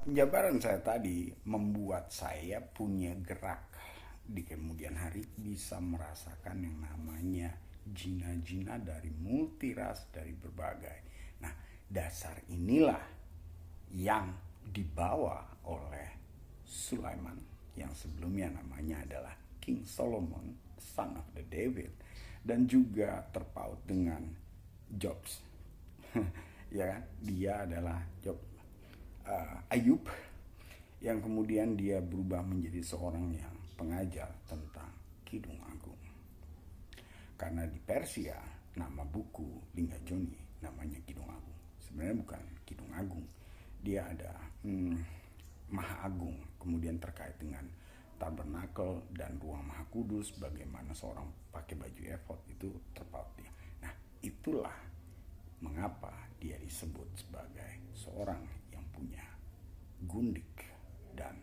Penjabaran saya tadi membuat saya punya gerak di kemudian hari bisa merasakan yang namanya jina-jina dari multiras dari berbagai. Nah, dasar inilah yang dibawa oleh Sulaiman yang sebelumnya namanya adalah King Solomon, son of the David, dan juga terpaut dengan Jobs. Ya kan? Dia adalah Job, Ayub, yang kemudian dia berubah menjadi seorang yang pengajar tentang Kidung Agung. Karena di Persia nama buku Linggajoni namanya Kidung Agung. Sebenarnya bukan Kidung Agung, dia ada Maha Agung, kemudian terkait dengan tabernakel dan ruang Maha Kudus, bagaimana seorang pakai baju efod itu terpaut dia. Nah, itulah mengapa dia disebut sebagai seorang yang punya gundik dan